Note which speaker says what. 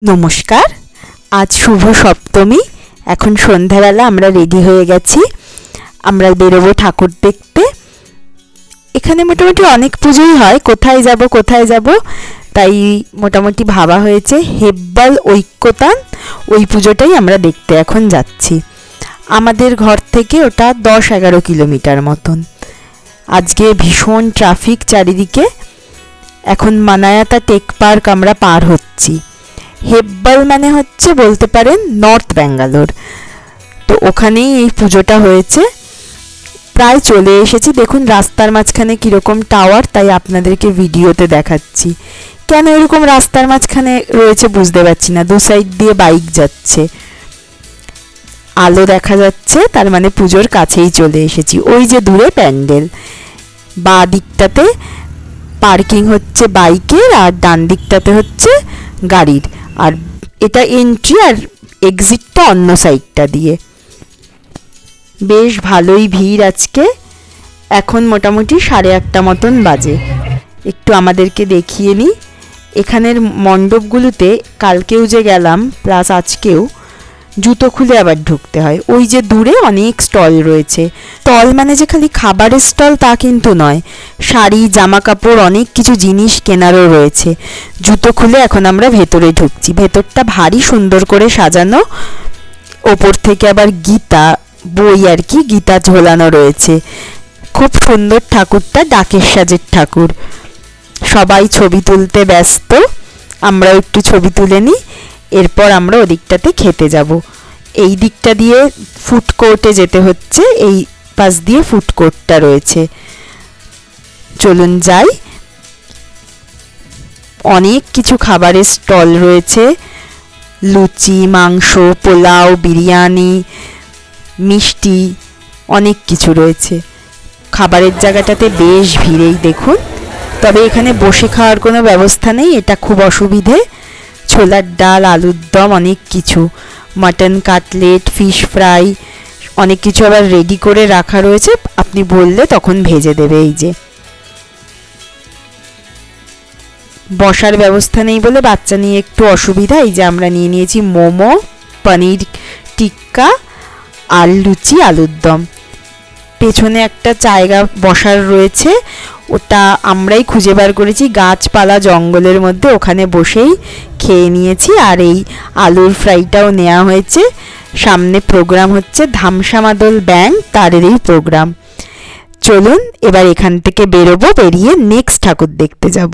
Speaker 1: নমস্কার। আজ শুভ সপ্তমী। এখন সন্ধ্যাবেলা আমরা রেডি হয়ে গেছি, আমরা বেরোবো ঠাকুর দেখতে। এখানে মোটামুটি অনেক পুজোই হয়, কোথায় যাব তাই মোটামুটি ভাবা হয়েছে হেব্বাল ঐক্যতান ওই পুজোটাই আমরা দেখতে এখন যাচ্ছি। আমাদের ঘর থেকে ওটা 10-11 কিলোমিটার মতন। আজকে ভীষণ ট্রাফিক চারিদিকে। এখন মানায়াতা টেক পার্ক আমরা পার হচ্ছি। হেব্বাল মানে হচ্ছে বলতে পারেন নর্থ ব্যাঙ্গালোর, তো ওখানেই এই পুজোটা হয়েছে। প্রায় চলে এসেছি। দেখুন রাস্তার মাঝখানে কীরকম টাওয়ার, তাই আপনাদেরকে ভিডিওতে দেখাচ্ছি। কেন এরকম রাস্তার মাঝখানে রয়েছে বুঝতে পারছি না। দু সাইড দিয়ে বাইক যাচ্ছে, আলো দেখা যাচ্ছে, তার মানে পুজোর কাছেই চলে এসেছি। ওই যে দূরে প্যান্ডেল, বাঁ দিকটাতে পার্কিং হচ্ছে বাইকের, আর ডান দিকটাতে হচ্ছে গাড়ির। আর এটা এন্ট্রি, আর এক্সিটটা অন্য সাইডটা দিয়ে। বেশ ভালোই ভিড় আজকে। এখন মোটামুটি 8:30 মতন বাজে। একটু আমাদেরকে দেখিয়ে নিই। এখানের মণ্ডপগুলোতে কালকেও যে গেলাম প্লাস আজকেও জুতো খুলে আবার ঢুকতে হয়। ওই যে দূরে অনেক স্টল রয়েছে। স্টল মানে যে খালি খাবারের স্টল তা কিন্তু নয়, শাড়ি, জামা কাপড়, অনেক কিছু জিনিস কেনারও রয়েছে। জুতো খুলে এখন আমরা ভেতরে ঢুকছি। ভেতরটা ভারী সুন্দর করে সাজানো। ওপর থেকে আবার গীতা বই আর কি, গীতা ঝোলানো রয়েছে। খুব সুন্দর ঠাকুরটা, ডাকের সাজের ঠাকুর। সবাই ছবি তুলতে ব্যস্ত, আমরাও একটু ছবি তুলে নিই। এরপর আমরা ওদিকটাতে খেতে যাব। এই দিকটা দিয়ে ফুড কোর্টে যেতে হচ্ছে, এই পাশ দিয়ে ফুড কোর্টটা রয়েছে। চলুন যাই। অনেক কিছু খাবারের স্টল রয়েছে, লুচি, মাংস, পোলাও, বিরিয়ানি, মিষ্টি, অনেক কিছু রয়েছে। খাবারের জায়গাটাতে বেশ ভিড়েই দেখুন। তবে এখানে বসে খাওয়ার কোনো ব্যবস্থা নেই, এটা খুব অসুবিধে। ছোলার ডাল, আলুর দম, অনেক কিছু, মাটন কাটলেট, ফিশ ফ্রাই, অনেক কিছু আবার রেডি করে রাখা রয়েছে। আপনি বললে তখন ভেজে দেবে। এই যে বসার ব্যবস্থা নেই বলে বাচ্চা নিয়ে একটু অসুবিধা। এই যে আমরা নিয়ে নিয়েছি মোমো, পনির টিক্কা আর লুচি, আলুর দম। পেছনে একটা জায়গা বসার রয়েছে, ওটা আমরাই খুঁজে বার করেছি গাছপালা জঙ্গলের মধ্যে। ওখানে বসেই খেয়ে নিয়েছি। আর এই আলুর ফ্রাইটাও নেওয়া হয়েছে। সামনে প্রোগ্রাম হচ্ছে ধামসামাদল ব্যান্ড, তারেরই প্রোগ্রাম। চলুন এবার এখান থেকে বেরোবো, বেরিয়ে নেক্সট ঠাকুর দেখতে যাব।